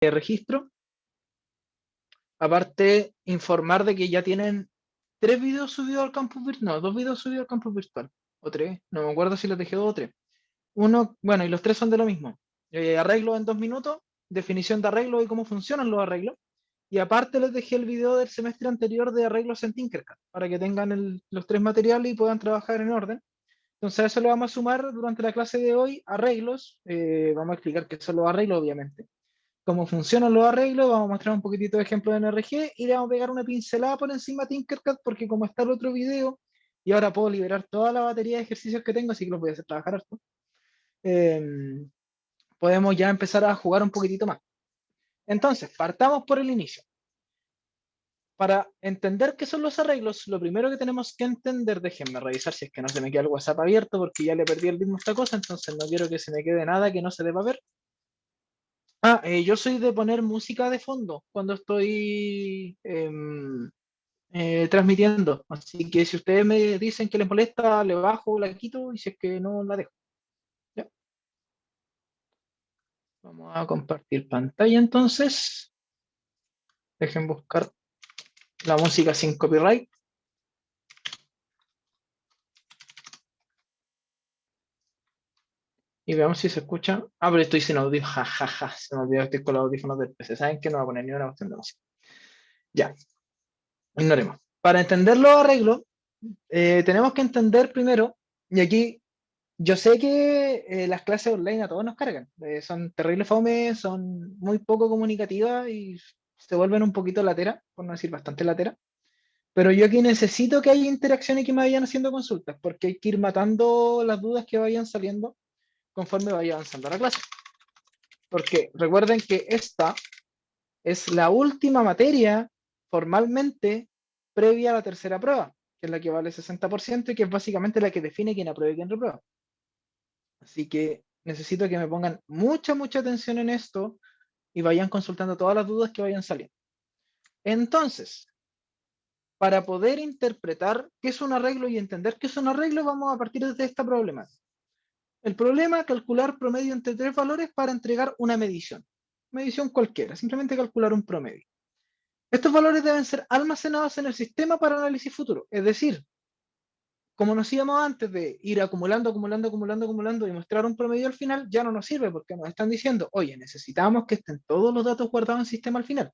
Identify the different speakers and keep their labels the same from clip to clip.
Speaker 1: registro. Aparte, informar de que ya tienen 3 videos subidos al campus virtual, no, 2 videos subidos al campus virtual, o 3, no me acuerdo si los dejé 2 o 3. Uno, bueno, y los 3 son de lo mismo. Arreglo en 2 minutos, definición de arreglo y cómo funcionan los arreglos. Y aparte les dejé el video del semestre anterior de arreglos en Tinkercad, para que tengan los 3 materiales y puedan trabajar en orden. Entonces a eso le vamos a sumar durante la clase de hoy arreglos. Vamos a explicar qué son los arreglos, obviamente. Cómo funcionan los arreglos, vamos a mostrar un poquitito de ejemplos de NRG y le vamos a pegar una pincelada por encima de Tinkercad, porque como está el otro video, y ahora puedo liberar toda la batería de ejercicios que tengo, así que los voy a hacer trabajar harto. Podemos ya empezar a jugar un poquitito más. Entonces, partamos por el inicio. Para entender qué son los arreglos, lo primero que tenemos que entender, déjenme revisar si es que no se me queda el WhatsApp abierto, porque ya le perdí el ritmo a esta cosa, entonces no quiero que se me quede nada que no se deba ver. Yo soy de poner música de fondo cuando estoy transmitiendo, así que si ustedes me dicen que les molesta, le bajo, la quito, y si es que no, la dejo. ¿Ya? Vamos a compartir pantalla entonces. Dejen buscar la música sin copyright. Y veamos si se escucha. Ah, pero estoy sin audio. Ja, ja, ja. Se me olvidó que estoy con los audífonos del PC. ¿Saben que no va a poner ni una cuestión de música? Ya, ignoremos. Para entender los arreglos, tenemos que entender primero, y aquí yo sé que las clases online a todos nos cargan. Son terribles fome, son muy poco comunicativas y se vuelven un poquito lateras, por no decir bastante lateras. Pero yo aquí necesito que haya interacción y que me vayan haciendo consultas, porque hay que ir matando las dudas que vayan saliendo conforme vaya avanzando la clase. Porque recuerden que esta es la última materia formalmente previa a la tercera prueba, que es la que vale 60% y que es básicamente la que define quién aprueba y quién reprueba. Así que necesito que me pongan mucha atención en esto y vayan consultando todas las dudas que vayan saliendo. Entonces, para poder interpretar qué es un arreglo y entender qué es un arreglo, vamos a partir de esta problemática. El problema, calcular promedio entre 3 valores para entregar una medición. Medición cualquiera, simplemente calcular un promedio. Estos valores deben ser almacenados en el sistema para análisis futuro. Es decir, como nos íbamos antes de ir acumulando y mostrar un promedio al final, ya no nos sirve porque nos están diciendo, oye, necesitamos que estén todos los datos guardados en el sistema al final.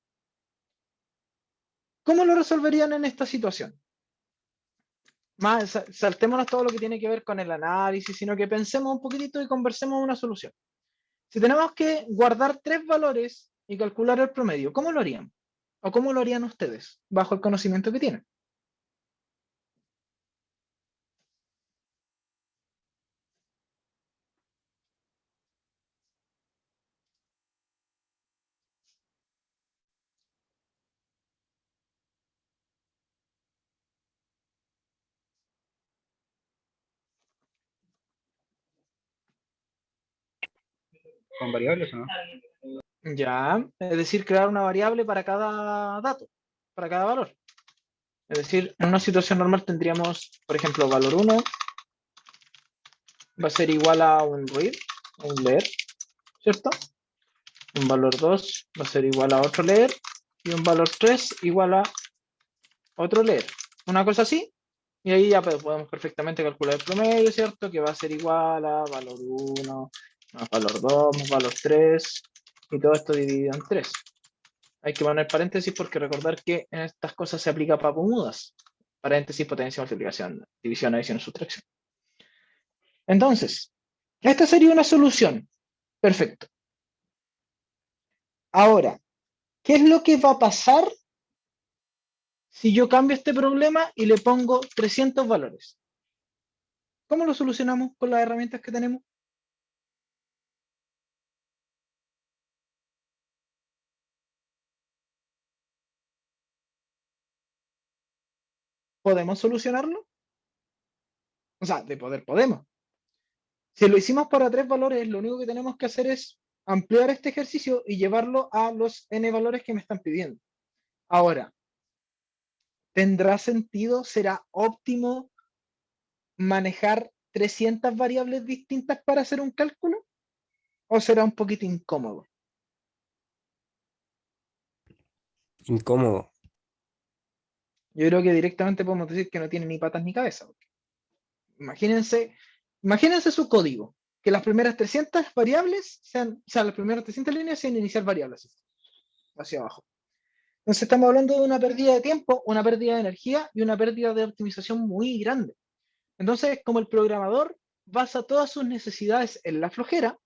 Speaker 1: ¿Cómo lo resolverían en esta situación? Saltémonos todo lo que tiene que ver con el análisis, sino que pensemos un poquitito y conversemos una solución. Si tenemos que guardar 3 valores y calcular el promedio, ¿cómo lo harían? ¿O cómo lo harían ustedes, bajo el conocimiento que tienen?
Speaker 2: ¿Con variables o no?
Speaker 1: Ya, es decir, crear una variable para cada dato, para cada valor. Es decir, en una situación normal tendríamos, por ejemplo, valor 1 va a ser igual a un read, un leer, ¿cierto? Un valor 2 va a ser igual a otro leer y un valor 3 igual a otro leer. Una cosa así, y ahí ya podemos perfectamente calcular el promedio, ¿cierto? Que va a ser igual a valor 1 más valor 2 más valor 3 y todo esto dividido en 3. Hay que poner paréntesis porque recordar que en estas cosas se aplica papo mudas. Paréntesis, potencia, multiplicación, división, adición, sustracción. Entonces, esta sería una solución. Perfecto. Ahora, ¿qué es lo que va a pasar si yo cambio este problema y le pongo 300 valores? ¿Cómo lo solucionamos con las herramientas que tenemos? ¿Podemos solucionarlo? O sea, de poder podemos. Si lo hicimos para 3 valores, lo único que tenemos que hacer es ampliar este ejercicio y llevarlo a los n valores que me están pidiendo. Ahora, ¿tendrá sentido? ¿Será óptimo manejar 300 variables distintas para hacer un cálculo? ¿O será un poquito incómodo?
Speaker 3: Incómodo.
Speaker 1: Yo creo que directamente podemos decir que no tiene ni patas ni cabeza. Imagínense, imagínense su código, que las primeras 300 variables sean, o sea, las primeras 300 líneas sean iniciar variables hacia abajo. Entonces estamos hablando de una pérdida de tiempo, una pérdida de energía y una pérdida de optimización muy grande. Entonces, como el programador basa todas sus necesidades en la flojera,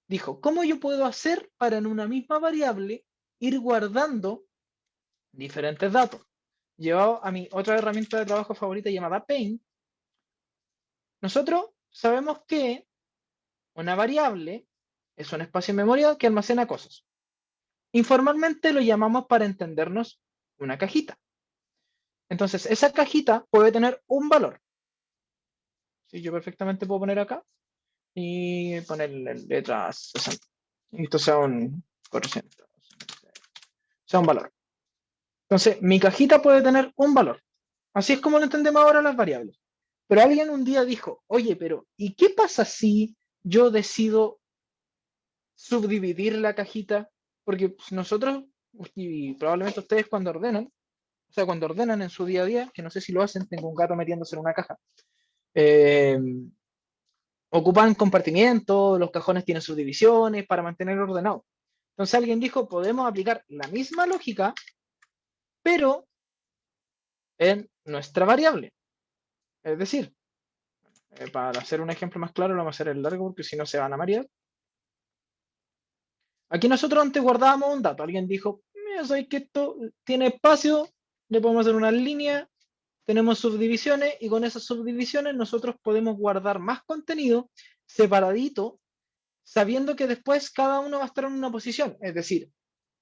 Speaker 1: dijo, ¿cómo yo puedo hacer para en una misma variable ir guardando diferentes datos? Llevado a mi otra herramienta de trabajo favorita llamada Paint, nosotros sabemos que una variable es un espacio en memoria que almacena cosas. Informalmente lo llamamos, para entendernos, una cajita. Entonces, esa cajita puede tener un valor. ¿Sí? Yo perfectamente puedo poner acá y ponerle letras 60. Y esto sea un 400. Sea un valor. Entonces, mi cajita puede tener un valor. Así es como lo entendemos ahora las variables. Pero alguien un día dijo, oye, pero ¿y qué pasa si yo decido subdividir la cajita? Porque pues, nosotros, y probablemente ustedes cuando ordenan, o sea, cuando ordenan en su día a día, que no sé si lo hacen, tengo un gato metiéndose en una caja, ocupan compartimientos, los cajones tienen subdivisiones para mantener ordenado. Entonces alguien dijo, podemos aplicar la misma lógica, pero en nuestra variable. Es decir, para hacer un ejemplo más claro, lo vamos a hacer en largo porque si no se van a marear. Aquí nosotros antes guardábamos un dato. Alguien dijo, mira, sabes que esto tiene espacio, le podemos hacer una línea, tenemos subdivisiones y con esas subdivisiones nosotros podemos guardar más contenido separadito, sabiendo que después cada uno va a estar en una posición. Es decir,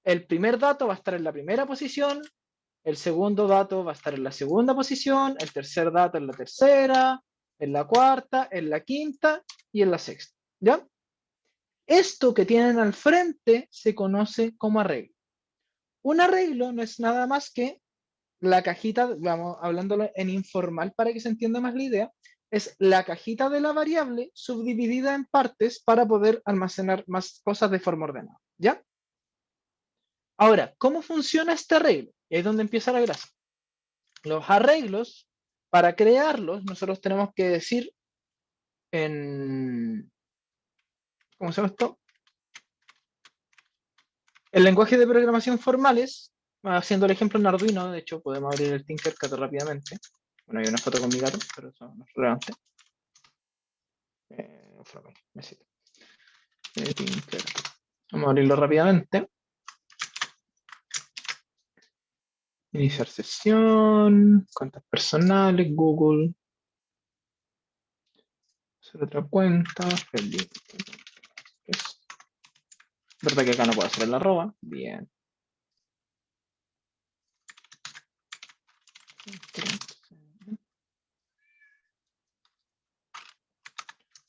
Speaker 1: el primer dato va a estar en la primera posición, el segundo dato va a estar en la segunda posición, el tercer dato en la tercera, en la cuarta, en la quinta y en la sexta. ¿Ya? Esto que tienen al frente se conoce como arreglo. Un arreglo no es nada más que la cajita, vamos hablándolo en informal para que se entienda más la idea, es la cajita de la variable subdividida en partes para poder almacenar más cosas de forma ordenada. ¿Ya? Ahora, ¿cómo funciona este arreglo? Y ahí es donde empieza la gracia. Los arreglos, para crearlos, nosotros tenemos que decir en... ¿Cómo se llama esto? El lenguaje de programación formales, haciendo el ejemplo en Arduino, de hecho podemos abrir el Tinkercad rápidamente. Bueno, hay una foto con mi gato, pero eso no es relevante. Vamos a abrirlo rápidamente. Iniciar sesión, cuentas personales, Google. Hacer otra cuenta. ¿Verdad que acá no puedo hacer el arroba? Bien.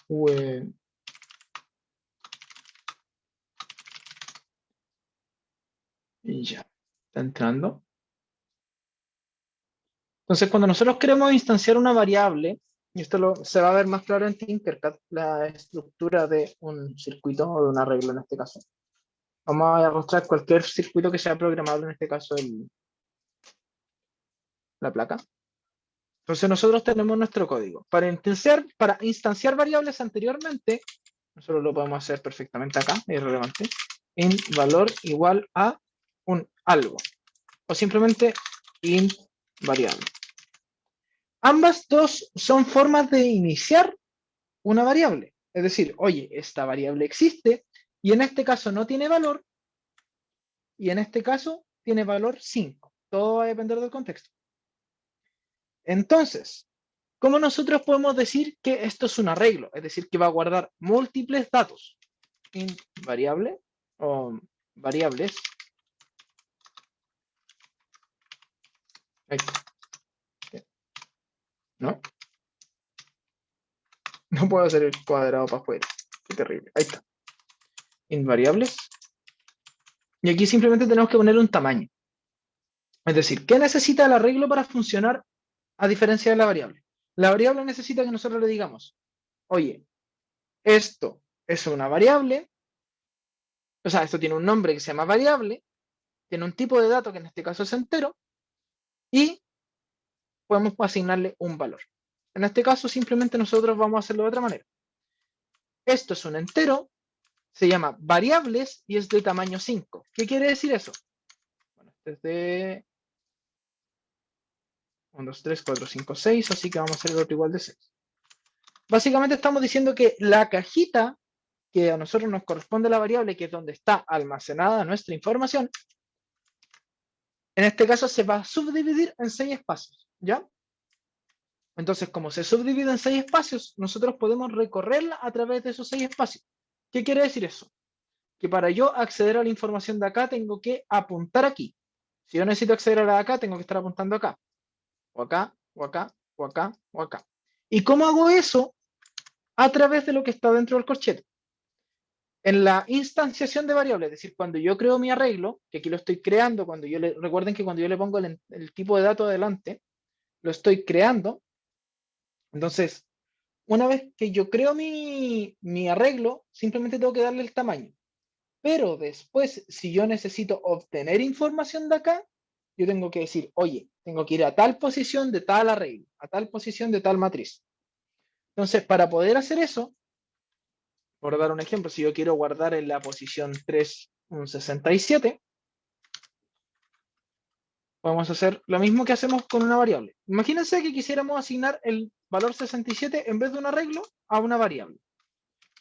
Speaker 1: Web. Y ya. Está entrando. Entonces, cuando nosotros queremos instanciar una variable, y esto se va a ver más claro en Tinkercad, la estructura de un circuito o de un arreglo en este caso. Vamos a mostrar cualquier circuito que sea programable, en este caso la placa. Entonces nosotros tenemos nuestro código. Para instanciar variables anteriormente, nosotros lo podemos hacer perfectamente acá, es irrelevante, int valor igual a un algo. O simplemente int variable. Ambas dos son formas de iniciar una variable. Es decir, oye, esta variable existe y en este caso no tiene valor y en este caso tiene valor 5. Todo va a depender del contexto. Entonces, ¿cómo nosotros podemos decir que esto es un arreglo? Es decir, que va a guardar múltiples datos. Int variable o variables. Ahí está. ¿No? No puedo hacer el cuadrado para afuera. Qué terrible. Ahí está. Int variables. Y aquí simplemente tenemos que poner un tamaño. Es decir, ¿qué necesita el arreglo para funcionar a diferencia de la variable? La variable necesita que nosotros le digamos, oye, esto es una variable, o sea, esto tiene un nombre que se llama variable, tiene un tipo de dato que en este caso es entero y podemos asignarle un valor. En este caso simplemente nosotros vamos a hacerlo de otra manera. Esto es un entero, se llama variables y es de tamaño 5. ¿Qué quiere decir eso? Bueno, este es de 1, 2, 3, 4, 5, 6, así que vamos a hacer el otro igual de 6. Básicamente estamos diciendo que la cajita que a nosotros nos corresponde la variable, que es donde está almacenada nuestra información, en este caso se va a subdividir en 6 espacios, ¿ya? Entonces, como se subdivide en 6 espacios, nosotros podemos recorrerla a través de esos 6 espacios. ¿Qué quiere decir eso? Que para yo acceder a la información de acá, tengo que apuntar aquí. Si yo necesito acceder a la de acá, tengo que estar apuntando acá, o acá, o acá, o acá, o acá. ¿Y cómo hago eso? A través de lo que está dentro del corchete. En la instanciación de variables, es decir, cuando yo creo mi arreglo, que aquí lo estoy creando, recuerden que cuando yo le pongo el tipo de dato adelante, lo estoy creando. Entonces, una vez que yo creo mi arreglo, simplemente tengo que darle el tamaño. Pero después, si yo necesito obtener información de acá, yo tengo que decir, oye, tengo que ir a tal posición de tal arreglo, a tal posición de tal matriz. Entonces, para poder hacer eso, por dar un ejemplo, si yo quiero guardar en la posición 3 un 67, podemos hacer lo mismo que hacemos con una variable. Imagínense que quisiéramos asignar el valor 67 en vez de un arreglo a una variable.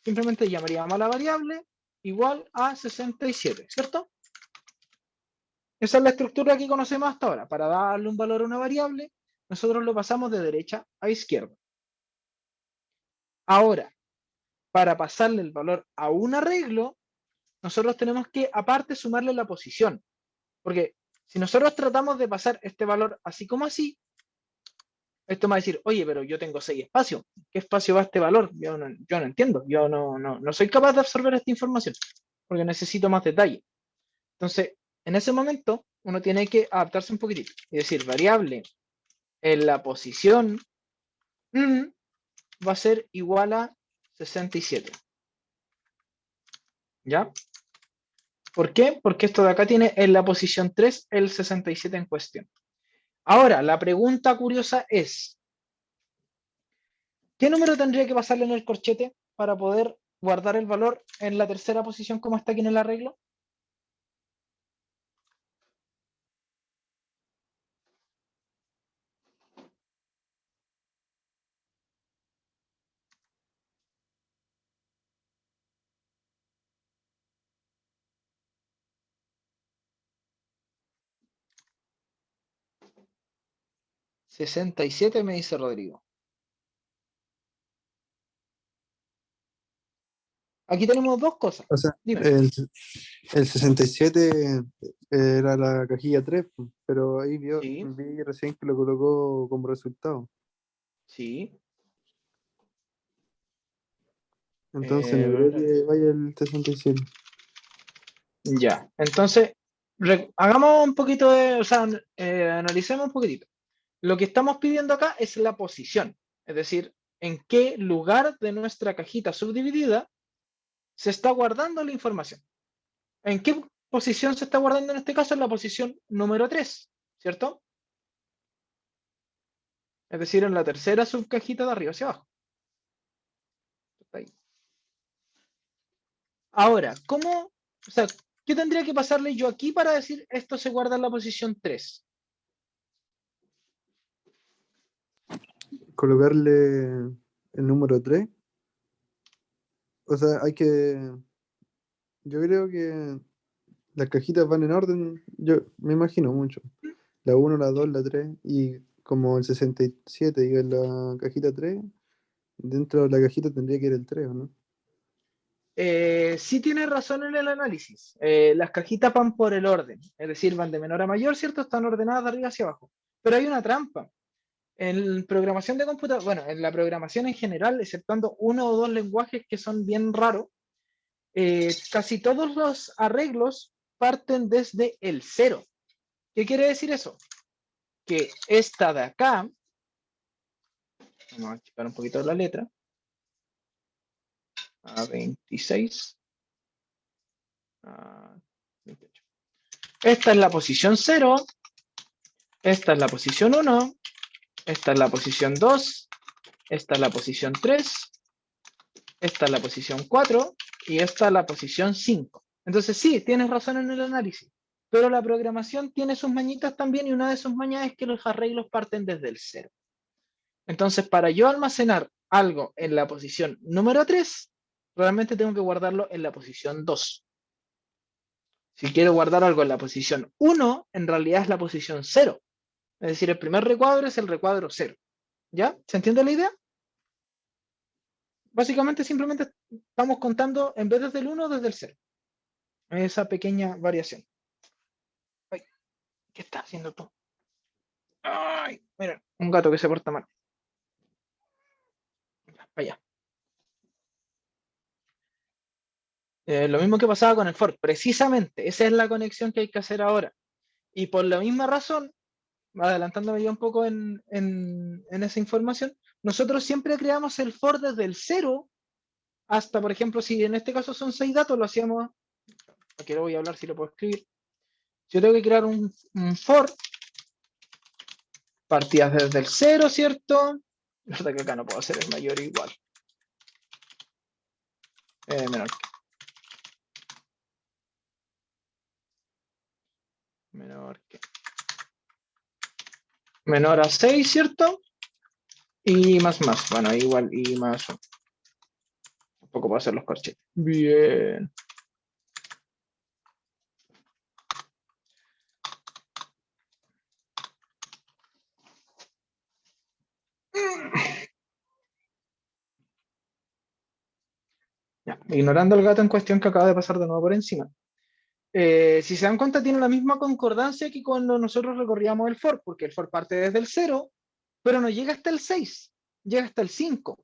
Speaker 1: Simplemente llamaríamos a la variable igual a 67, ¿cierto? Esa es la estructura que conocemos hasta ahora. Para darle un valor a una variable, nosotros lo pasamos de derecha a izquierda. Ahora, para pasarle el valor a un arreglo, nosotros tenemos que aparte sumarle la posición. Porque si nosotros tratamos de pasar este valor así como así, esto me va a decir, oye, pero yo tengo 6 espacios. ¿Qué espacio va este valor? Yo no entiendo. Yo no soy capaz de absorber esta información porque necesito más detalle. Entonces, en ese momento, uno tiene que adaptarse un poquitito y decir, variable en la posición va a ser igual a 67. ¿Ya? ¿Por qué? Porque esto de acá tiene en la posición 3 el 67 en cuestión. Ahora, la pregunta curiosa es, ¿qué número tendría que pasarle en el corchete para poder guardar el valor en la tercera posición como está aquí en el arreglo? ¿67 me dice Rodrigo? Aquí tenemos dos cosas.
Speaker 3: O sea,
Speaker 1: Dime.
Speaker 3: el 67 era la cajilla 3, pero ahí
Speaker 1: Sí,
Speaker 3: vi recién que lo colocó como resultado.
Speaker 1: sí.
Speaker 3: Entonces no creo
Speaker 1: Eh,
Speaker 3: que vaya el 67.
Speaker 1: ya. Entonces, hagamos un poquito de, o sea, analicemos un poquitito. Lo que estamos pidiendo acá es la posición, es decir, en qué lugar de nuestra cajita subdividida se está guardando la información. ¿En qué posición se está guardando en este caso? En la posición número 3, ¿cierto? Es decir, en la tercera subcajita de arriba hacia abajo. Ahí. Ahora, o sea, qué tendría que pasarle yo aquí para decir esto se guarda en la posición 3?
Speaker 3: Colocarle el número 3. O sea, yo creo que las cajitas van en orden, yo me imagino mucho. La uno, la 2, la 3 y como el 67 y en la cajita 3, dentro de la cajita tendría que ir el 3, ¿o no?
Speaker 1: Sí tiene razón en el análisis. Las cajitas van por el orden, es decir, van de menor a mayor, ¿cierto? Están ordenadas de arriba hacia abajo. Pero hay una trampa. En programación de computador, bueno, en la programación en general, exceptuando uno o dos lenguajes que son bien raros, casi todos los arreglos parten desde el cero. ¿Qué quiere decir eso? Que esta de acá, vamos a checar un poquito la letra, a 26, a 28. Esta es la posición 0, esta es la posición 1, esta es la posición 2, esta es la posición 3, esta es la posición 4 y esta es la posición 5. Entonces sí, tienes razón en el análisis, pero la programación tiene sus mañitas también y una de sus mañas es que los arreglos parten desde el 0. Entonces, para yo almacenar algo en la posición número 3, realmente tengo que guardarlo en la posición 2. Si quiero guardar algo en la posición 1, en realidad es la posición 0. Es decir, el primer recuadro es el recuadro 0. ¿Ya? ¿Se entiende la idea? Básicamente simplemente estamos contando en vez desde el 1, desde el 0. Esa pequeña variación. Ay, ¿qué estás haciendo tú? Ay, mira, un gato que se porta mal. Allá. Lo mismo que pasaba con el for. Precisamente, esa es la conexión que hay que hacer ahora. Y por la misma razón, adelantándome ya un poco en esa información, nosotros siempre creamos el for desde el 0 hasta, por ejemplo, si en este caso son 6 datos, lo hacíamos, aquí lo voy a hablar si lo puedo escribir. Yo tengo que crear un for, partidas desde el 0, ¿cierto? La verdad que acá no puedo hacer el mayor igual. Menor que. Menor que. Menor a 6, ¿cierto? Y más. Bueno, igual y más 1. Un poco para hacer los corchetes. Bien. Ya, ignorando el gato en cuestión que acaba de pasar de nuevo por encima. Si se dan cuenta, tiene la misma concordancia que cuando nosotros recorríamos el for, porque el for parte desde el 0, pero no llega hasta el 6, llega hasta el 5.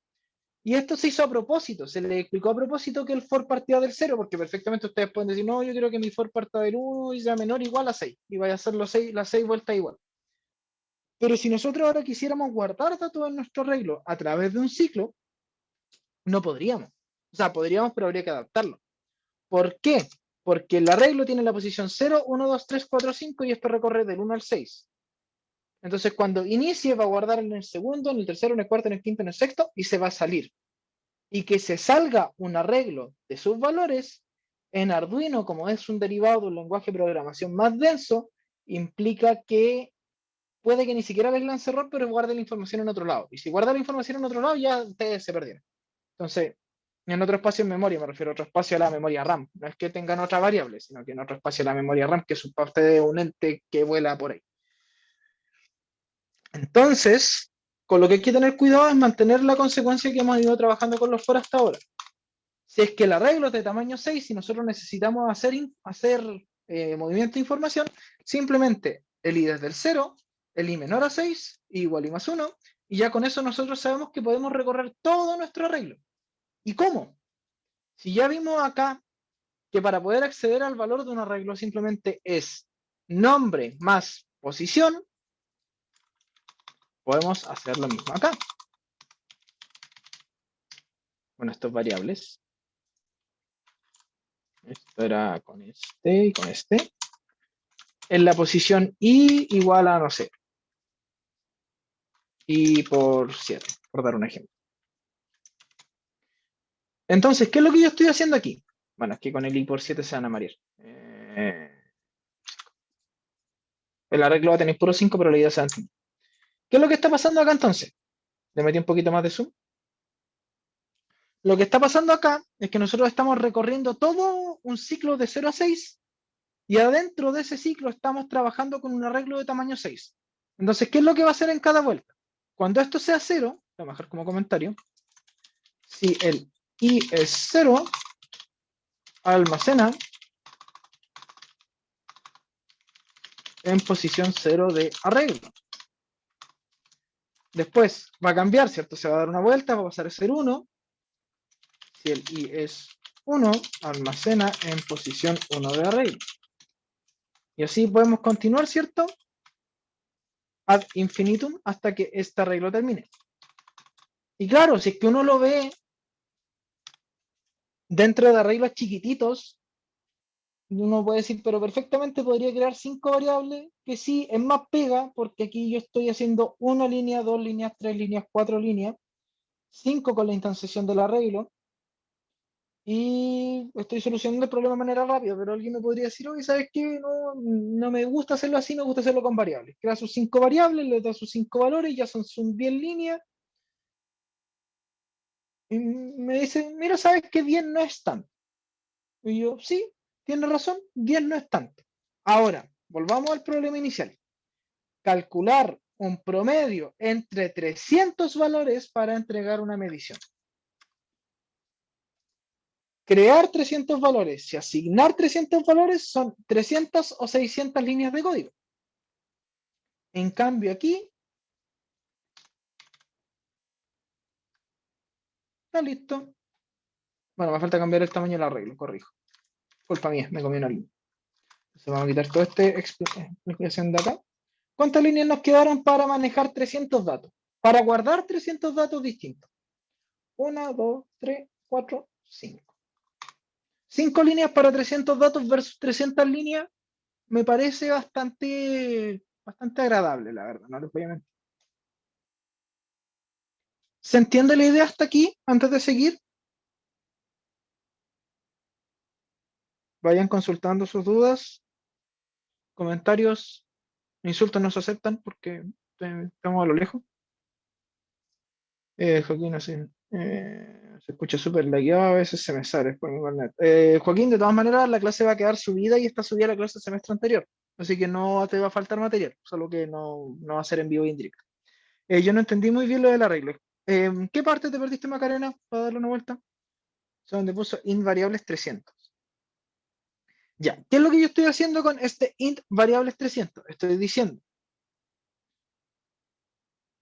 Speaker 1: Y esto se hizo a propósito, se le explicó a propósito que el for partía del 0, porque perfectamente ustedes pueden decir, no, yo quiero que mi for parta del 1 y sea menor o igual a 6, y vaya a hacer las 6 vueltas igual. Pero si nosotros ahora quisiéramos guardar datos en nuestro arreglo a través de un ciclo, no podríamos. O sea, podríamos, pero habría que adaptarlo. ¿Por qué? Porque el arreglo tiene la posición 0, 1, 2, 3, 4, 5 y esto recorre del 1 al 6. Entonces, cuando inicie, va a guardar en el segundo, en el tercero, en el cuarto, en el quinto, en el sexto y se va a salir. Y que se salga un arreglo de sus valores en Arduino, como es un derivado de un lenguaje de programación más denso, implica que puede que ni siquiera les lance error, pero guarde la información en otro lado. Y si guarda la información en otro lado, ya ustedes se perdieron. Entonces, en otro espacio en memoria, me refiero a otro espacio a la memoria RAM. No es que tengan otra variable, sino que en otro espacio a la memoria RAM, que es parte de un ente que vuela por ahí. Entonces, con lo que hay que tener cuidado es mantener la consecuencia que hemos ido trabajando con los for hasta ahora. Si es que el arreglo es de tamaño 6, si nosotros necesitamos hacer movimiento de información, simplemente el i desde el 0, el i menor a 6, igual i más 1, y ya con eso nosotros sabemos que podemos recorrer todo nuestro arreglo. ¿Y cómo? Si ya vimos acá que para poder acceder al valor de un arreglo simplemente es nombre más posición, podemos hacer lo mismo acá. Bueno, estas variables. Esto era con este y con este. En la posición i igual a, no sé, i por 7, por dar un ejemplo. Entonces, ¿qué es lo que yo estoy haciendo aquí? Bueno, es que con el i por 7 se van a marear. El arreglo va a tener puro 5, pero la idea se va a entender. ¿Qué es lo que está pasando acá entonces? Le metí un poquito más de zoom. Lo que está pasando acá es que nosotros estamos recorriendo todo un ciclo de 0 a 6 y adentro de ese ciclo estamos trabajando con un arreglo de tamaño 6. Entonces, ¿qué es lo que va a hacer en cada vuelta? Cuando esto sea 0, voy a bajar como comentario, si el i es 0, almacena en posición 0 de arreglo. Después va a cambiar, ¿cierto? Se va a dar una vuelta, va a pasar a ser 1. Si el i es 1, almacena en posición 1 de arreglo. Y así podemos continuar, ¿cierto? Ad infinitum hasta que este arreglo termine. Y claro, si es que uno lo ve dentro de arreglos chiquititos, uno puede decir, pero perfectamente podría crear 5 variables, que sí, es más pega, porque aquí yo estoy haciendo una línea, 2 líneas, 3 líneas, 4 líneas, 5 con la instanciación del arreglo, y estoy solucionando el problema de manera rápida, pero alguien me podría decir, oye, ¿sabes qué? No me gusta hacerlo así, me gusta hacerlo con variables. Crea sus 5 variables, le da sus 5 valores, ya son 10 líneas, y me dice, mira, ¿sabes qué? 10 no es tanto. Y yo, sí, tiene razón, 10 no es tanto. Ahora, volvamos al problema inicial. Calcular un promedio entre 300 valores para entregar una medición. Crear 300 valores y asignar 300 valores son 300 o 600 líneas de código. En cambio aquí, está listo. Bueno, me falta cambiar el tamaño del arreglo, corrijo. Culpa mía, me comí una línea. Entonces vamos a quitar toda esta explicación de acá. ¿Cuántas líneas nos quedaron para manejar 300 datos? Para guardar 300 datos distintos. 1, 2, 3, 4, 5. 5 líneas para 300 datos versus 300 líneas me parece bastante agradable, la verdad, no les voy a mentir. ¿Se entiende la idea hasta aquí, antes de seguir? Vayan consultando sus dudas, comentarios, insultos no se aceptan porque estamos a lo lejos. Joaquín, así, se escucha súper lagueado, a veces se me sale por mi internet. Joaquín, de todas maneras, la clase va a quedar subida y está subida la clase del semestre anterior, así que no te va a faltar material, solo que no va a ser en vivo y en directo. Yo no entendí muy bien lo del arreglo. ¿Qué parte te perdiste, Macarena, para darle una vuelta? Son donde puso int variables 300. Ya, ¿qué es lo que yo estoy haciendo con este int variables 300? Estoy diciendo,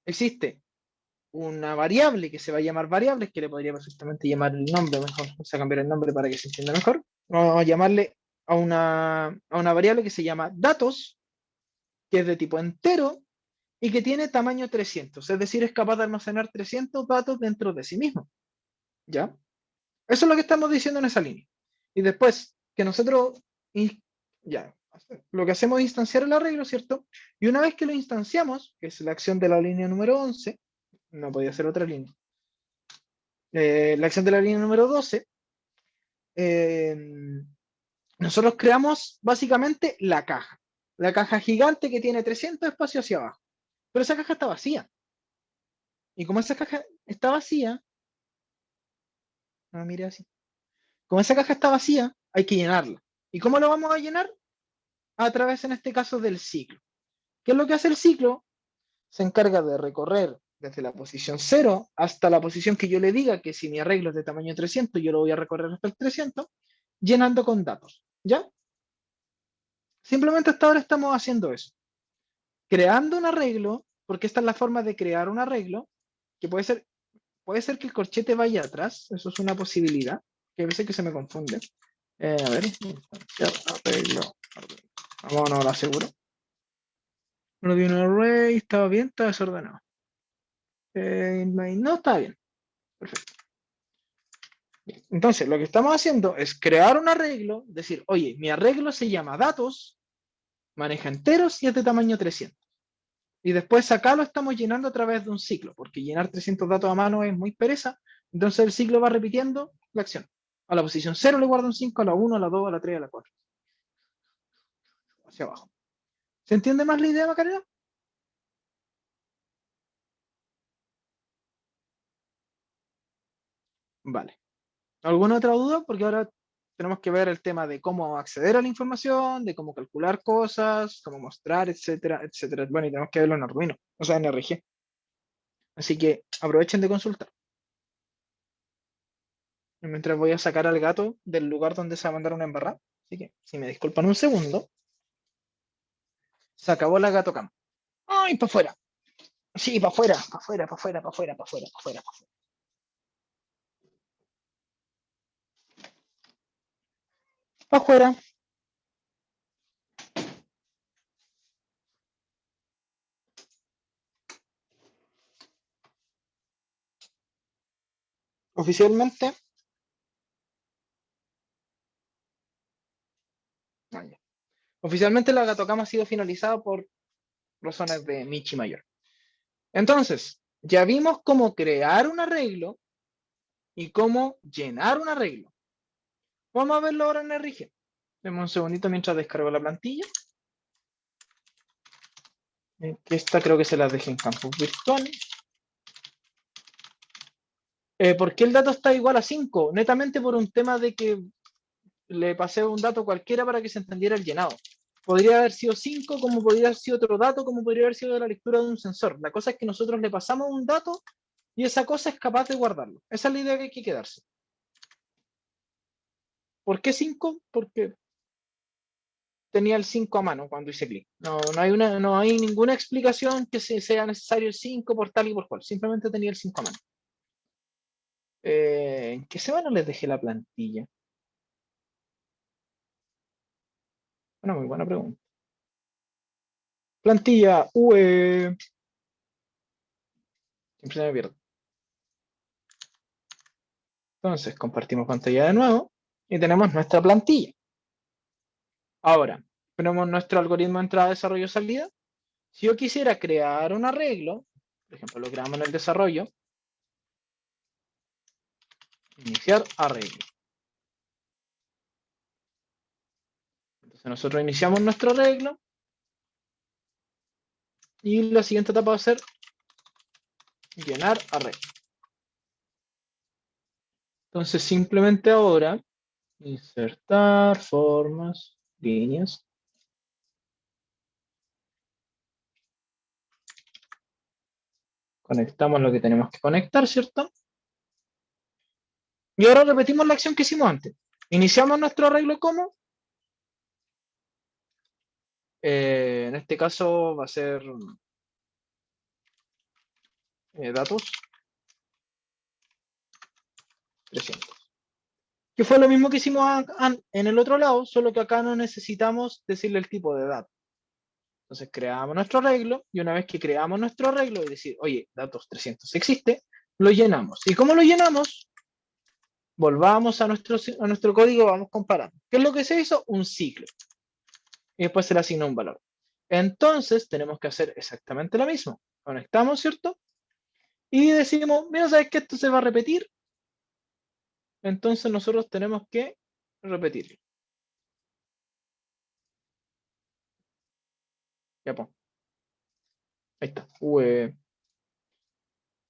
Speaker 1: existe una variable que se va a llamar variables, que le podría perfectamente llamar el nombre mejor, o sea, cambiar el nombre para que se entienda mejor. Vamos a llamarle a una variable que se llama datos, que es de tipo entero y que tiene tamaño 300, es decir, es capaz de almacenar 300 datos dentro de sí mismo. ¿Ya? Eso es lo que estamos diciendo en esa línea. Y después, que nosotros, ya, lo que hacemos es instanciar el arreglo, ¿cierto? Y una vez que lo instanciamos, que es la acción de la línea número 11, no podía ser otra línea, la acción de la línea número 12, eh, nosotros creamos básicamente la caja gigante que tiene 300 espacios hacia abajo. Pero esa caja está vacía. Y como esa caja está vacía, no, mire así. Como esa caja está vacía, hay que llenarla. ¿Y cómo lo vamos a llenar? A través, en este caso, del ciclo. ¿Qué es lo que hace el ciclo? Se encarga de recorrer desde la posición 0 hasta la posición que yo le diga que si mi arreglo es de tamaño 300, yo lo voy a recorrer hasta el 300, llenando con datos. ¿Ya? Simplemente hasta ahora estamos haciendo eso. Creando un arreglo, porque esta es la forma de crear un arreglo, que puede ser que el corchete vaya atrás, eso es una posibilidad, que a veces que se me confunde. A ver, arreglo. Vamos, no lo aseguro. Uno de un array, estaba bien, estaba desordenado. No, está bien. Perfecto. Entonces, lo que estamos haciendo es crear un arreglo, decir, oye, mi arreglo se llama datos, maneja enteros y es de tamaño 300. Y después acá lo estamos llenando a través de un ciclo, porque llenar 300 datos a mano es muy pereza. Entonces el ciclo va repitiendo la acción. A la posición 0 le guarda un 5, a la 1, a la 2, a la 3, a la 4. Hacia abajo. ¿Se entiende más la idea, Macarena? Vale. ¿Alguna otra duda? Porque ahora tenemos que ver el tema de cómo acceder a la información, de cómo calcular cosas, cómo mostrar, etcétera, etcétera. Bueno, y tenemos que verlo en Arduino, o sea, en RG. Así que aprovechen de consultar. Mientras voy a sacar al gato del lugar donde se va a mandar una embarrada. Así que, si me disculpan un segundo, se acabó la gato cam. ¡Ay, para afuera! Sí, para afuera, para afuera, para afuera, para afuera, para afuera, para afuera, para afuera. Para afuera. Oficialmente, Oficialmente la Gatocama ha sido finalizada por razones de Michi mayor. Entonces, ya vimos cómo crear un arreglo y cómo llenar un arreglo. Vamos a verlo ahora en RG. Demos un segundito mientras descargo la plantilla. Que esta creo que se las dejé en campos virtuales. ¿Por qué el dato está igual a 5? Netamente por un tema de que le pasé un dato cualquiera para que se entendiera el llenado. Podría haber sido 5, como podría haber sido otro dato, como podría haber sido la lectura de un sensor. La cosa es que nosotros le pasamos un dato y esa cosa es capaz de guardarlo. Esa es la idea que hay que quedarse. ¿Por qué 5? Porque tenía el 5 a mano cuando hice clic. No hay ninguna explicación que sea necesario el 5 por tal y por cual. Simplemente tenía el 5 a mano. ¿En qué semana les dejé la plantilla? Una muy buena pregunta. Plantilla UE. Siempre se me pierde. Entonces compartimos pantalla de nuevo y tenemos nuestra plantilla. Ahora, tenemos nuestro algoritmo de entrada, desarrollo, salida. Si yo quisiera crear un arreglo, por ejemplo, lo creamos en el desarrollo, iniciar arreglo. Entonces nosotros iniciamos nuestro arreglo y la siguiente etapa va a ser llenar arreglo. Entonces simplemente ahora, insertar formas, líneas. Conectamos lo que tenemos que conectar, ¿cierto? Y ahora repetimos la acción que hicimos antes. Iniciamos nuestro arreglo como. En este caso va a ser datos 300. Que fue lo mismo que hicimos en el otro lado, solo que acá no necesitamos decirle el tipo de dato. Entonces creamos nuestro arreglo y una vez que creamos nuestro arreglo y decir, oye, datos 300 existe, lo llenamos. ¿Y cómo lo llenamos? Volvamos a nuestro código, vamos comparando. ¿Qué es lo que se hizo? Un ciclo. Y después se le asigna un valor. Entonces tenemos que hacer exactamente lo mismo. Conectamos, ¿cierto? Y decimos, mira, ¿sabes que esto se va a repetir? Entonces nosotros tenemos que repetirlo. Ya, pues. Ahí está.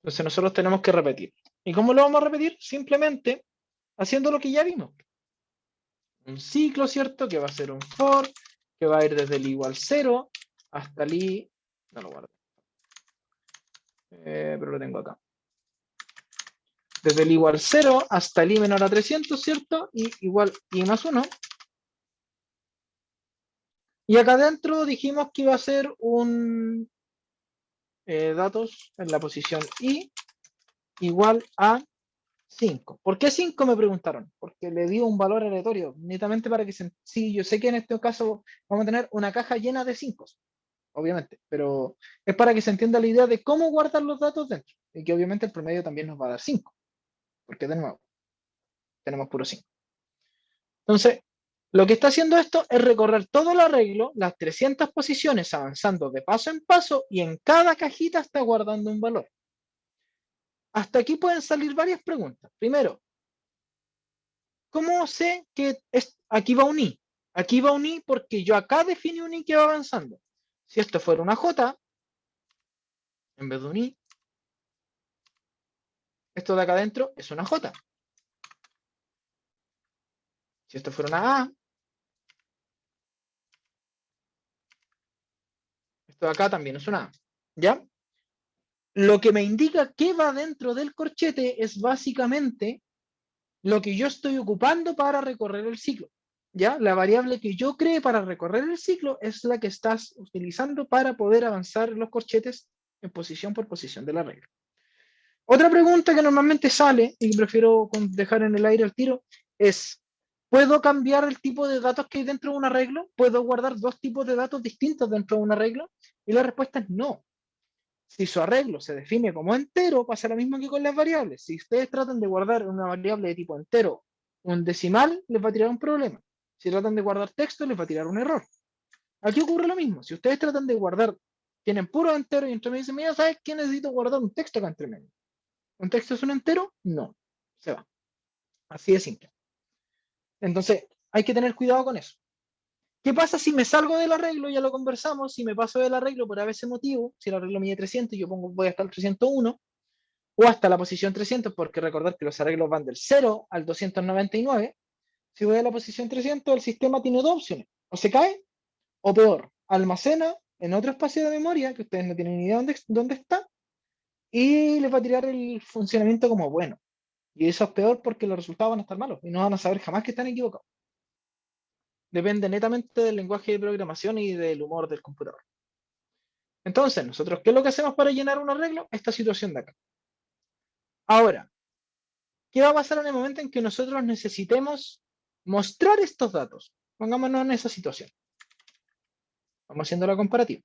Speaker 1: Entonces nosotros tenemos que repetir. ¿Y cómo lo vamos a repetir? Simplemente haciendo lo que ya vimos. Un ciclo, ¿cierto? Que va a ser un for, que va a ir desde el igual 0 hasta el i. No lo guardo. Pero lo tengo acá. Desde el igual 0 hasta el i menor a 300, ¿cierto? Y igual i más 1. Y acá adentro dijimos que iba a ser un datos en la posición i igual a 5. ¿Por qué 5 me preguntaron? Porque le dio un valor aleatorio, netamente para que sí, yo sé que en este caso vamos a tener una caja llena de 5, obviamente, pero es para que se entienda la idea de cómo guardar los datos dentro, y que obviamente el promedio también nos va a dar 5, porque de nuevo, tenemos puro 5. Entonces, lo que está haciendo esto es recorrer todo el arreglo, las 300 posiciones, avanzando de paso en paso, y en cada cajita está guardando un valor. Hasta aquí pueden salir varias preguntas. Primero, ¿cómo sé que aquí va un i? Aquí va un i porque yo acá definí un i que va avanzando. Si esto fuera una j, en vez de un i, esto de acá adentro es una j. Si esto fuera una a, esto de acá también es una a. ¿Ya? Lo que me indica qué va dentro del corchete es básicamente lo que yo estoy ocupando para recorrer el ciclo. ¿Ya? La variable que yo cree para recorrer el ciclo es la que estás utilizando para poder avanzar los corchetes en posición por posición de la regla. Otra pregunta que normalmente sale, y que prefiero dejar en el aire al tiro, es, ¿puedo cambiar el tipo de datos que hay dentro de un arreglo? ¿Puedo guardar dos tipos de datos distintos dentro de un arreglo? Y la respuesta es no. Si su arreglo se define como entero, pasa lo mismo que con las variables. Si ustedes tratan de guardar una variable de tipo entero, un decimal, les va a tirar un problema. Si tratan de guardar texto, les va a tirar un error. Aquí ocurre lo mismo. Si ustedes tratan de guardar, tienen puro entero y entre medio dicen, mira, ¿sabes qué? Necesito guardar un texto acá entre medio. ¿Un texto es un entero? No. Se va. Así de simple. Entonces, hay que tener cuidado con eso. ¿Qué pasa si me salgo del arreglo? Ya lo conversamos. Si me paso del arreglo por ese motivo, si el arreglo mide 300 y yo pongo, voy hasta el 301 o hasta la posición 300, porque recordar que los arreglos van del 0 al 299. Si voy a la posición 300, el sistema tiene dos opciones. O se cae, o peor, almacena en otro espacio de memoria que ustedes no tienen ni idea dónde está y les va a tirar el funcionamiento como bueno. Y eso es peor porque los resultados van a estar malos y no van a saber jamás que están equivocados. Depende netamente del lenguaje de programación y del humor del computador. Entonces, nosotros, ¿qué es lo que hacemos para llenar un arreglo? Esta situación de acá. Ahora, ¿qué va a pasar en el momento en que nosotros necesitemos mostrar estos datos? Pongámonos en esa situación. Vamos haciendo la comparativa.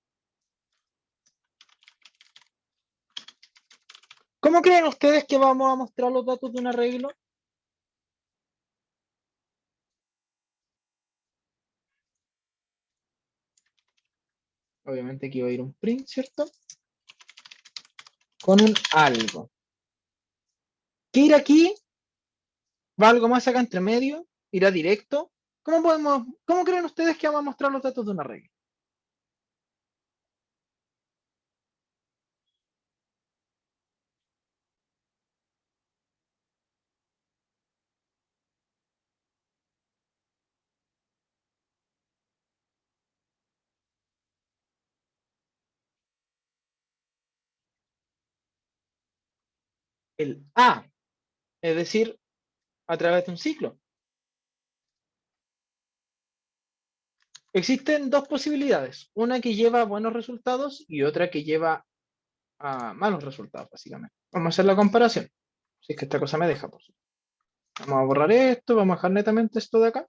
Speaker 1: ¿Cómo creen ustedes que vamos a mostrar los datos de un arreglo? Obviamente aquí va a ir un print, ¿cierto? Con un algo. ¿Qué irá aquí? ¿Va algo más acá entre medio? ¿Irá directo? ¿Cómo creen ustedes que vamos a mostrar los datos de un arreglo? El A, es decir, a través de un ciclo. Existen dos posibilidades, una que lleva a buenos resultados y otra que lleva a malos resultados, básicamente. Vamos a hacer la comparación, si es que esta cosa me deja, por supuesto. Vamos a borrar esto, vamos a dejar netamente esto de acá.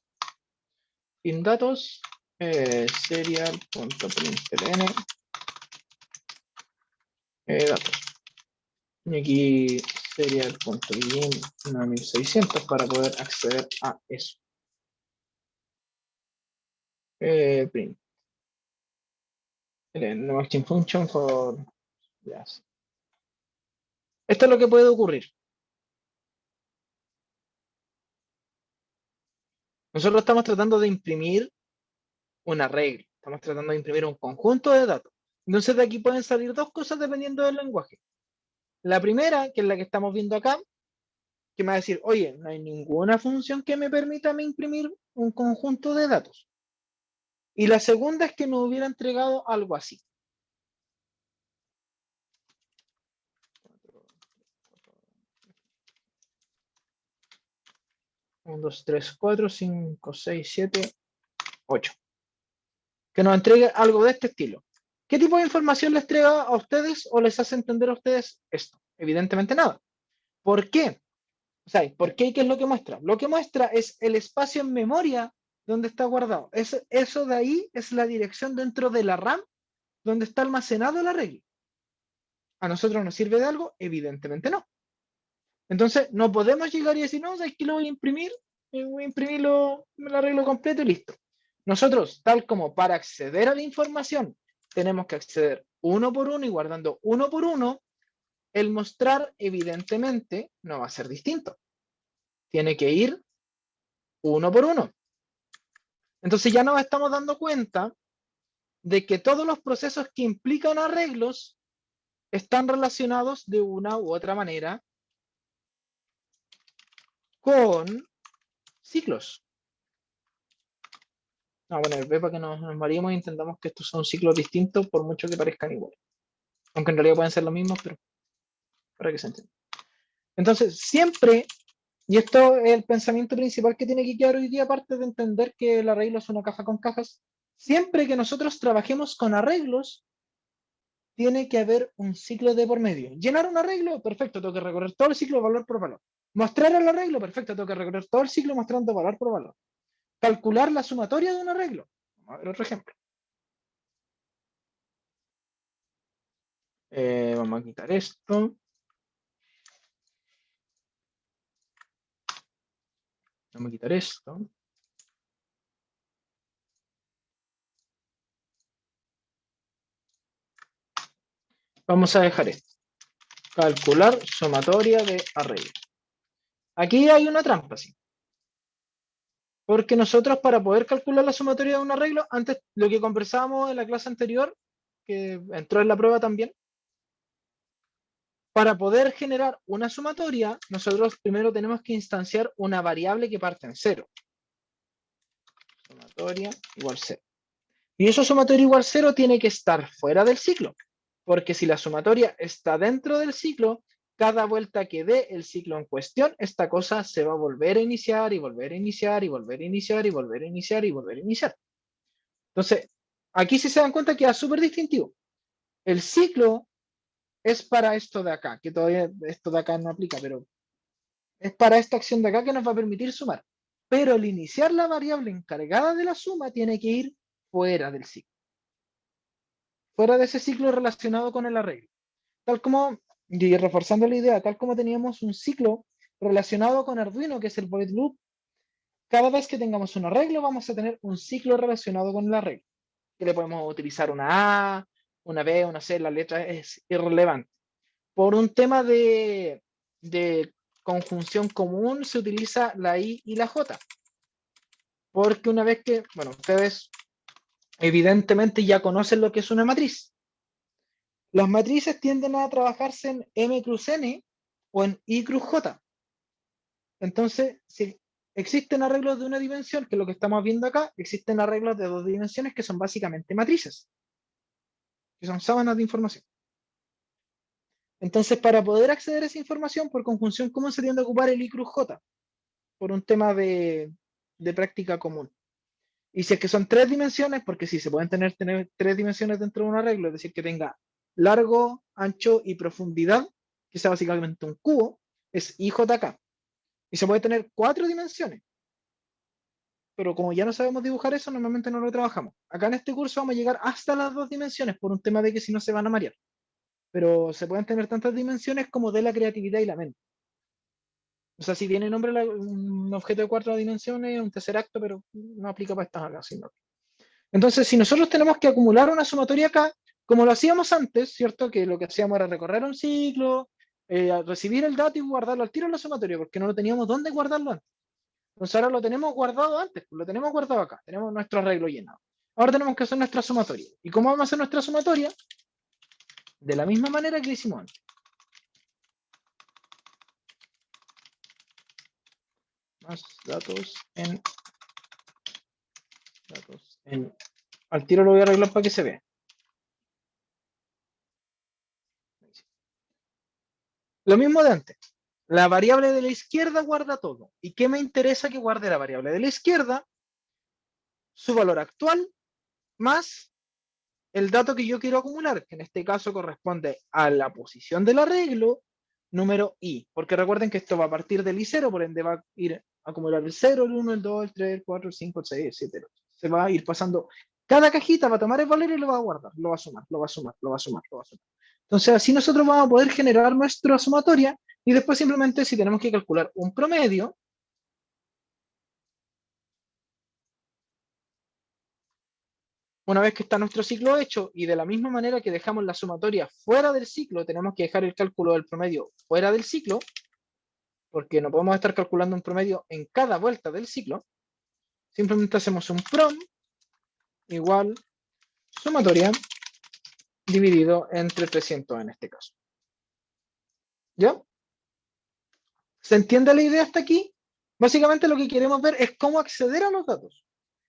Speaker 1: In datos, serial.println, datos. Y aquí serial.begin 9600 para poder acceder a eso. Print. No matching function for yes. Esto es lo que puede ocurrir. Nosotros estamos tratando de imprimir un arreglo, estamos tratando de imprimir un conjunto de datos. Entonces de aquí pueden salir dos cosas dependiendo del lenguaje. La primera, que es la que estamos viendo acá, que me va a decir, oye, no hay ninguna función que me permita imprimir un conjunto de datos. Y la segunda es que nos hubiera entregado algo así. 1, 2, 3, 4, 5, 6, 7, 8. Que nos entregue algo de este estilo. ¿Qué tipo de información les entrega a ustedes o les hace entender a ustedes esto? Evidentemente nada. ¿Por qué? O sea, ¿por qué y qué es lo que muestra? Lo que muestra es el espacio en memoria donde está guardado. Eso de ahí es la dirección dentro de la RAM donde está almacenado el arreglo. ¿A nosotros nos sirve de algo? Evidentemente no. Entonces, no podemos llegar y decir, no, aquí lo voy a imprimir, voy a imprimirlo, me lo arreglo completo y listo. Nosotros, tal como para acceder a la información, tenemos que acceder uno por uno y guardando uno por uno, el mostrar, evidentemente, no va a ser distinto. Tiene que ir uno por uno. Entonces ya nos estamos dando cuenta de que todos los procesos que implican arreglos están relacionados de una u otra manera con ciclos. Bueno, el B para que nos variemos e intentamos que estos son ciclos distintos por mucho que parezcan iguales. Aunque en realidad pueden ser los mismos, pero para que se entienda. Entonces, siempre, y esto es el pensamiento principal que tiene que quedar hoy día, aparte de entender que el arreglo es una caja con cajas, siempre que nosotros trabajemos con arreglos, tiene que haber un ciclo de por medio. Llenar un arreglo, perfecto, tengo que recorrer todo el ciclo valor por valor. Mostrar el arreglo, perfecto, tengo que recorrer todo el ciclo mostrando valor por valor. Calcular la sumatoria de un arreglo. Vamos a ver otro ejemplo. Vamos a quitar esto. Vamos a quitar esto. Vamos a dejar esto. Calcular sumatoria de arreglos. Aquí hay una trampa, sí. Porque nosotros para poder calcular la sumatoria de un arreglo, antes lo que conversábamos en la clase anterior, que entró en la prueba también, para poder generar una sumatoria, nosotros primero tenemos que instanciar una variable que parte en 0. Sumatoria igual 0. Y esa sumatoria igual 0 tiene que estar fuera del ciclo. Porque si la sumatoria está dentro del ciclo, cada vuelta que dé el ciclo en cuestión, esta cosa se va a volver a iniciar y volver a iniciar y volver a iniciar y volver a iniciar y volver a iniciar. Entonces, aquí si se dan cuenta queda súper distintivo. El ciclo es para esto de acá, que todavía esto de acá no aplica, pero es para esta acción de acá que nos va a permitir sumar. Pero el iniciar la variable encargada de la suma tiene que ir fuera del ciclo. Fuera de ese ciclo relacionado con el arreglo. Tal como, y reforzando la idea, tal como teníamos un ciclo relacionado con Arduino, que es el void loop, cada vez que tengamos un arreglo vamos a tener un ciclo relacionado con el arreglo. Que le podemos utilizar una A, una B, una C, la letra es irrelevante. Por un tema de conjunción común se utiliza la I y la J. Porque una vez que, bueno, ustedes evidentemente ya conocen lo que es una matriz. Las matrices tienden a trabajarse en M cruz N o en I cruz J. Entonces, si existen arreglos de una dimensión, que es lo que estamos viendo acá, existen arreglos de 2 dimensiones que son básicamente matrices, que son sábanas de información. Entonces, para poder acceder a esa información por conjunción, ¿cómo se tiende a ocupar el I cruz J? Por un tema de práctica común. Y si es que son 3 dimensiones, porque sí, se pueden tener 3 dimensiones dentro de un arreglo, es decir, que tenga largo, ancho y profundidad, que sea básicamente un cubo, es IJK. Y se puede tener 4 dimensiones. Pero como ya no sabemos dibujar eso, normalmente no lo trabajamos. Acá en este curso vamos a llegar hasta las 2 dimensiones, por un tema de que si no se van a marear. Pero se pueden tener tantas dimensiones como de la creatividad y la mente. O sea, si tiene nombre un objeto de 4 dimensiones, un tercer acto, pero no aplica para estas acá, sino. Entonces, si nosotros tenemos que acumular una sumatoria acá, como lo hacíamos antes, ¿cierto? Que lo que hacíamos era recorrer un ciclo, recibir el dato y guardarlo al tiro en la sumatoria, porque no lo teníamos dónde guardarlo antes. Entonces ahora lo tenemos guardado antes, lo tenemos guardado acá, tenemos nuestro arreglo llenado. Ahora tenemos que hacer nuestra sumatoria. ¿Y cómo vamos a hacer nuestra sumatoria? De la misma manera que hicimos antes. Más datos en... Al tiro lo voy a arreglar para que se vea. Lo mismo de antes. La variable de la izquierda guarda todo. ¿Y qué me interesa que guarde la variable de la izquierda? Su valor actual más el dato que yo quiero acumular, que en este caso corresponde a la posición del arreglo, número I. Porque recuerden que esto va a partir del I0, por ende va a ir a acumular el 0, el 1, el 2, el 3, el 4, el 5, el 6, el 7, el 8. Se va a ir pasando. Cada cajita va a tomar el valor y lo va a guardar. Lo va a sumar, lo va a sumar, lo va a sumar, lo va a sumar. Entonces así nosotros vamos a poder generar nuestra sumatoria y después simplemente si tenemos que calcular un promedio, una vez que está nuestro ciclo hecho y de la misma manera que dejamos la sumatoria fuera del ciclo, tenemos que dejar el cálculo del promedio fuera del ciclo, porque no podemos estar calculando un promedio en cada vuelta del ciclo. Simplemente hacemos un prom igual sumatoria dividido entre 300 en este caso. ¿Ya? ¿Se entiende la idea hasta aquí? Básicamente lo que queremos ver es cómo acceder a los datos.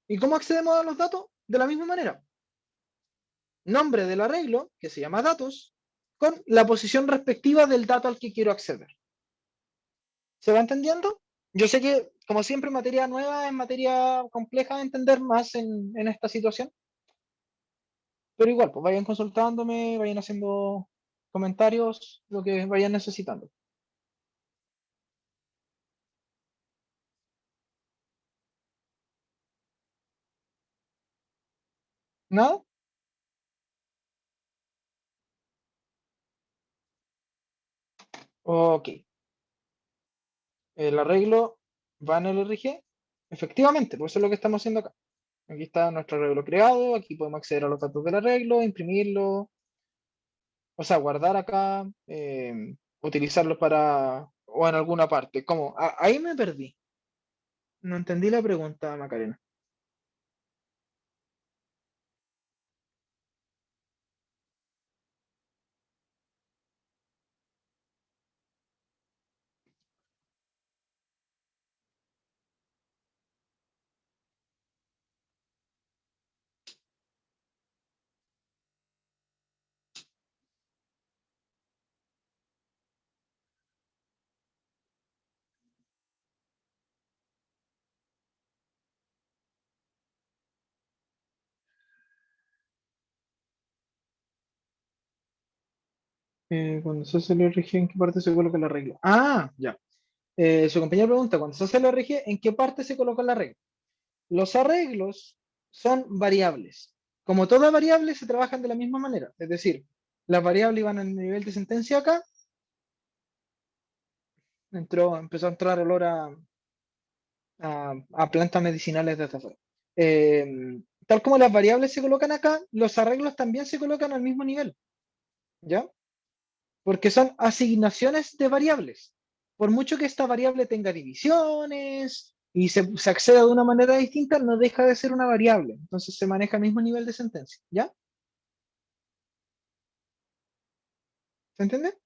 Speaker 1: ¿Y cómo accedemos a los datos? De la misma manera. Nombre del arreglo, que se llama datos, con la posición respectiva del dato al que quiero acceder. ¿Se va entendiendo? Yo sé que, como siempre, materia nueva es materia compleja de entender más en esta situación. Pero igual, pues vayan consultándome, vayan haciendo comentarios, lo que vayan necesitando. ¿Nada? Ok. El arreglo va en el RG. Efectivamente, pues eso es lo que estamos haciendo acá. Aquí está nuestro arreglo creado, aquí podemos acceder a los datos del arreglo, imprimirlo. O sea, guardar acá, utilizarlo para, o en alguna parte. ¿Cómo? Ahí me perdí. No entendí la pregunta, Macarena. Cuando se hace la RG, ¿en qué parte se coloca la regla? Ah, ya. Su compañero pregunta, cuando se hace la RG, ¿en qué parte se coloca la regla? Los arreglos son variables. Como todas variables, se trabajan de la misma manera. Es decir, las variables iban al nivel de sentencia acá. Empezó a entrar olor a plantas medicinales desde afuera. Tal como las variables se colocan acá, los arreglos también se colocan al mismo nivel. ¿Ya? Porque son asignaciones de variables. Por mucho que esta variable tenga divisiones y se acceda de una manera distinta, no deja de ser una variable. Entonces se maneja al mismo nivel de sentencia. ¿Ya? ¿Se entiende?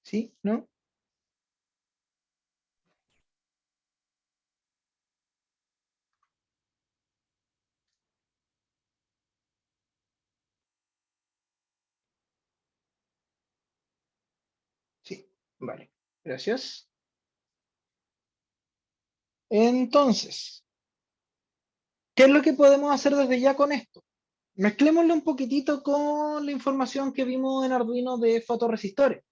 Speaker 1: ¿Sí? ¿No? Sí. Vale. Gracias. Entonces, ¿qué es lo que podemos hacer desde ya con esto? Mezclémoslo un poquitito con la información que vimos en Arduino de fotorresistores.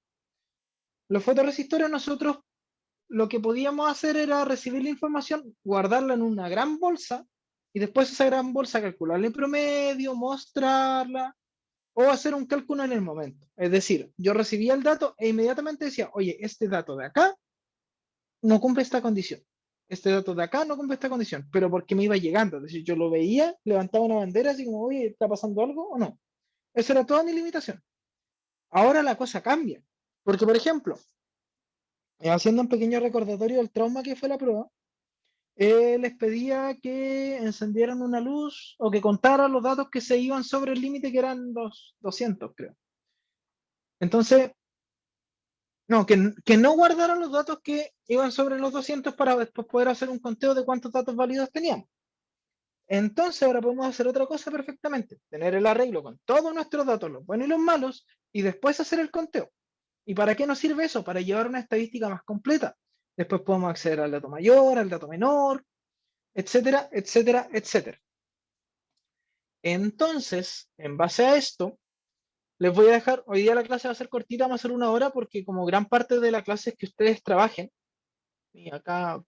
Speaker 1: Los fotorresistores nosotros lo que podíamos hacer era recibir la información, guardarla en una gran bolsa y después esa gran bolsa calcularle el promedio, mostrarla o hacer un cálculo en el momento. Es decir, yo recibía el dato e inmediatamente decía, oye, este dato de acá no cumple esta condición. Este dato de acá no cumple esta condición, pero porque me iba llegando. Es decir, yo lo veía, levantaba una bandera así como, oye, ¿está pasando algo o no? Esa era toda mi limitación. Ahora la cosa cambia. Porque, por ejemplo, haciendo un pequeño recordatorio del trauma que fue la prueba, les pedía que encendieran una luz o que contaran los datos que se iban sobre el límite, que eran los 200, creo. Entonces, no, que no guardaran los datos que iban sobre los 200 para después poder hacer un conteo de cuántos datos válidos teníamos. Entonces, ahora podemos hacer otra cosa perfectamente: tener el arreglo con todos nuestros datos, los buenos y los malos, y después hacer el conteo. ¿Y para qué nos sirve eso? Para llevar una estadística más completa. Después podemos acceder al dato mayor, al dato menor, etcétera, etcétera, etcétera. Entonces, en base a esto, les voy a dejar, hoy día la clase va a ser cortita, va a ser 1 hora, porque como gran parte de la clase es que ustedes trabajen, y acá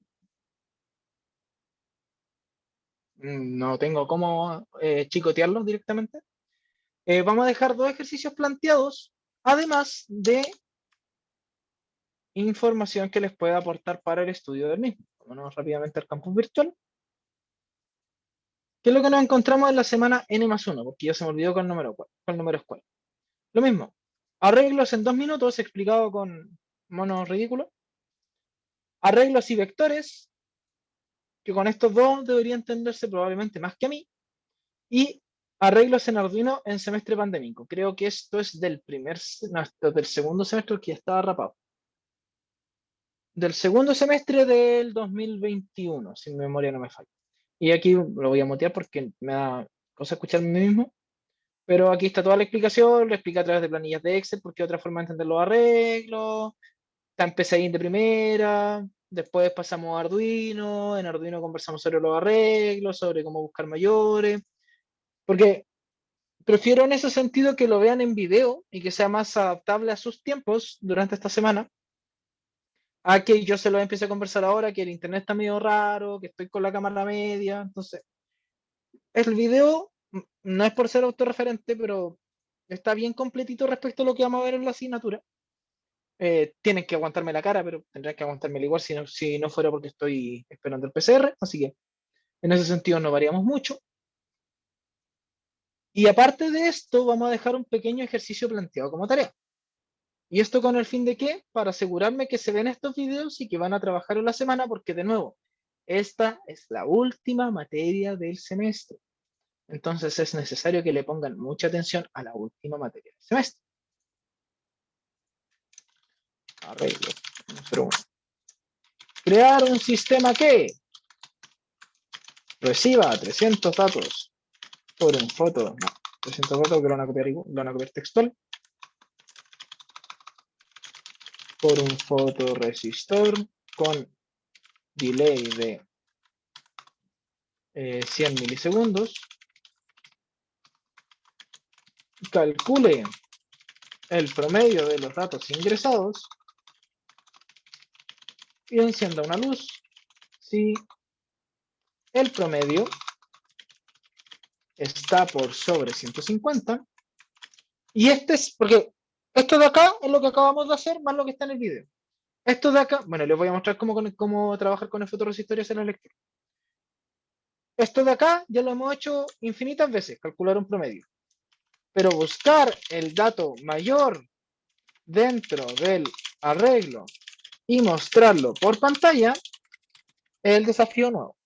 Speaker 1: no tengo cómo chicotearlos directamente, vamos a dejar 2 ejercicios planteados, además de información que les pueda aportar para el estudio del mismo. Vámonos rápidamente al campus virtual. ¿Qué es lo que nos encontramos en la semana N+1? Porque ya se me olvidó cuál número es cuál. Lo mismo, arreglos en 2 minutos, explicado con monos ridículos. Arreglos y vectores, que con estos dos debería entenderse probablemente más que a mí. Y arreglos en Arduino en semestre pandémico. Creo que esto es del segundo semestre, que ya estaba rapado. Del segundo semestre del 2021, si mi memoria no me falla. Y aquí lo voy a mutear porque me da cosa escucharme a mí mismo. Pero aquí está toda la explicación, lo explica a través de planillas de Excel, porque es otra forma de entender los arreglos. Está en PCInt de primera, después pasamos a Arduino, en Arduino conversamos sobre los arreglos, sobre cómo buscar mayores, porque prefiero en ese sentido que lo vean en video y que sea más adaptable a sus tiempos durante esta semana, a que yo se lo empiece a conversar ahora, que el internet está medio raro, que estoy con la cámara media. Entonces, el video no es por ser autorreferente, pero Está bien completito respecto a lo que vamos a ver en la asignatura. Tienen que aguantarme la cara, pero tendrán que aguantármela igual si no fuera porque estoy esperando el PCR. Así que en ese sentido no variamos mucho. Y aparte de esto, vamos a dejar un pequeño ejercicio planteado como tarea. ¿Y esto con el fin de qué? Para asegurarme que se ven estos videos y que van a trabajar en la semana, porque de nuevo, esta es la última materia del semestre. Entonces es necesario que le pongan mucha atención a la última materia del semestre. Arreglo. 01. Crear un sistema que reciba 300 datos por un foto. No, 300 datos que lo van a copiar textual. Por un fotoresistor con delay de 100 milisegundos. Calcule el promedio de los datos ingresados y encienda una luz si el promedio está por sobre 150. Y este es, porque esto de acá es lo que acabamos de hacer, más lo que está en el video. Esto de acá, bueno, les voy a mostrar cómo trabajar con el fotoresistor y hacer la lectura. Esto de acá ya lo hemos hecho infinitas veces, calcular un promedio. Pero buscar el dato mayor dentro del arreglo y mostrarlo por pantalla es el desafío nuevo.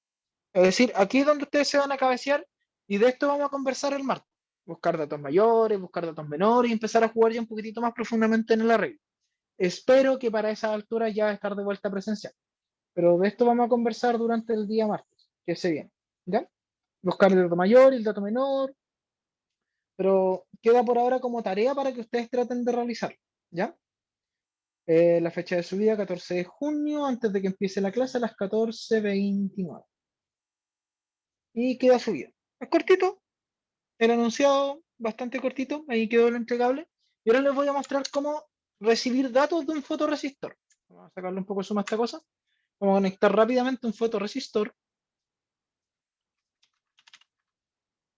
Speaker 1: Es decir, aquí es donde ustedes se van a cabecear y de esto vamos a conversar el martes. Buscar datos mayores, buscar datos menores y empezar a jugar ya un poquitito más profundamente en el arreglo. Espero que para esa altura ya estar de vuelta presencial. Pero de esto vamos a conversar durante el día martes, que se viene. ¿Ya? Buscar el dato mayor y el dato menor. Pero queda por ahora como tarea para que ustedes traten de realizarlo. ¿Ya? La fecha de subida, 14 de junio, antes de que empiece la clase a las 14:29. Y queda subido. Es cortito, el anunciado bastante cortito, ahí quedó el entregable. Y ahora les voy a mostrar cómo recibir datos de un fotoresistor. Vamos a sacarle un poco de suma a esta cosa. Vamos a conectar rápidamente un fotoresistor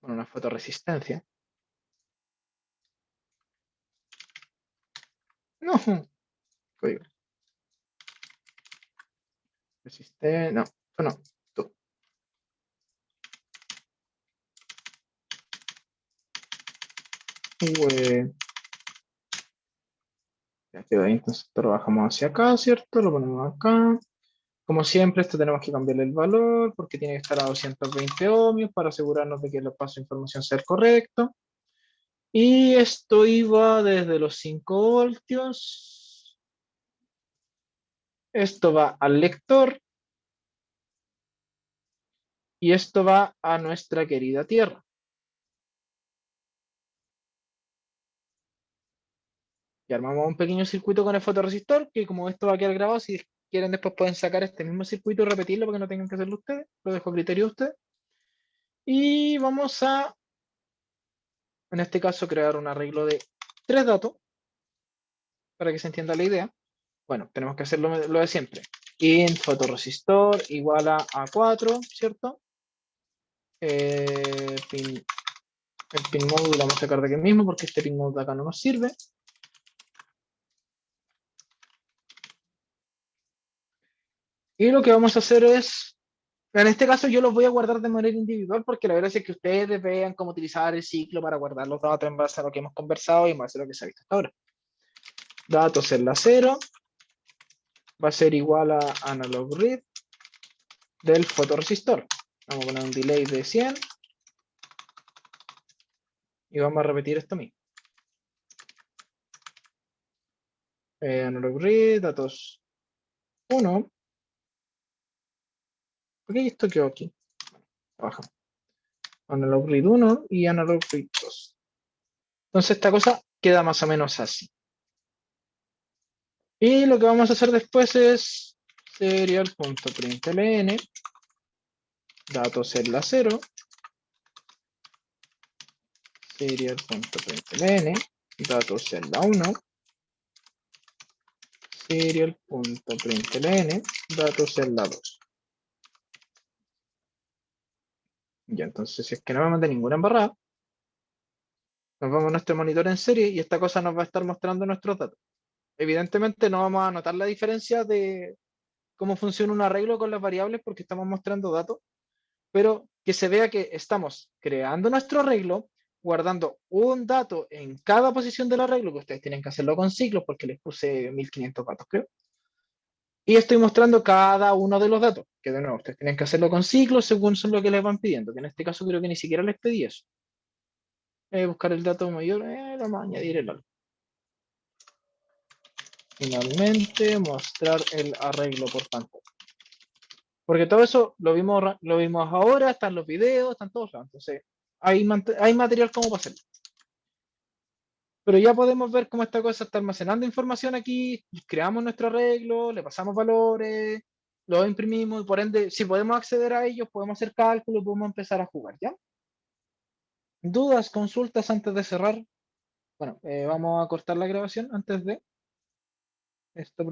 Speaker 1: con una fotoresistencia. No, código. No, esto no. Esto. Ya quedó ahí, entonces esto lo bajamos hacia acá, ¿cierto? Lo ponemos acá. Como siempre, esto tenemos que cambiarle el valor porque tiene que estar a 220 ohmios para asegurarnos de que el paso de información sea el correcto. Y esto iba desde los 5 voltios. Esto va al lector. Y esto va a nuestra querida Tierra. Y armamos un pequeño circuito con el fotorresistor, que como esto va a quedar grabado, si quieren después pueden sacar este mismo circuito y repetirlo para que no tengan que hacerlo ustedes. Lo dejo a criterio de ustedes. Y vamos a, en este caso, crear un arreglo de 3 datos, para que se entienda la idea. Bueno, tenemos que hacer lo de siempre. Int fotoresistor igual a A4, ¿cierto? El pin mode lo vamos a sacar de aquí mismo porque este pin mode de acá no nos sirve. Y lo que vamos a hacer es, en este caso yo los voy a guardar de manera individual porque la verdad es que ustedes vean cómo utilizar el ciclo para guardar los datos en base a lo que hemos conversado y en base a lo que se ha visto hasta ahora. Datos en la 0 va a ser igual a analog read del fotoresistor. Vamos a poner un delay de 100 y vamos a repetir esto mismo. Analog read, datos 1. ¿Por qué esto quedó aquí? Abajo. Analog read 1 y analog read 2. Entonces esta cosa queda más o menos así. Y lo que vamos a hacer después es serial.println datos en la 0 serial.println datos en la 1 serial.println datos en la 2. Ya, entonces si es que no me manda ninguna embarrada, Nos vamos a nuestro monitor en serie y esta cosa nos va a estar mostrando nuestros datos. Evidentemente no vamos a notar la diferencia de cómo funciona un arreglo con las variables porque estamos mostrando datos, pero que se vea que estamos creando nuestro arreglo, guardando un dato en cada posición del arreglo, que ustedes tienen que hacerlo con ciclos porque les puse 1500 datos, creo. Y estoy mostrando cada uno de los datos, que de nuevo, ustedes tienen que hacerlo con ciclos según son lo que les van pidiendo, que en este caso creo que ni siquiera les pedí eso. Buscar el dato mayor, vamos a añadir el algo. Finalmente, mostrar el arreglo por pantalla. Porque todo eso lo vimos ahora, están los videos, están todos lados. Entonces, hay material como para hacerlo. Pero ya podemos ver cómo esta cosa está almacenando información aquí, creamos nuestro arreglo, le pasamos valores, lo imprimimos y por ende, si podemos acceder a ellos, podemos hacer cálculos, podemos empezar a jugar, ¿ya? ¿Dudas, consultas antes de cerrar? Bueno, vamos a cortar la grabación antes de esto.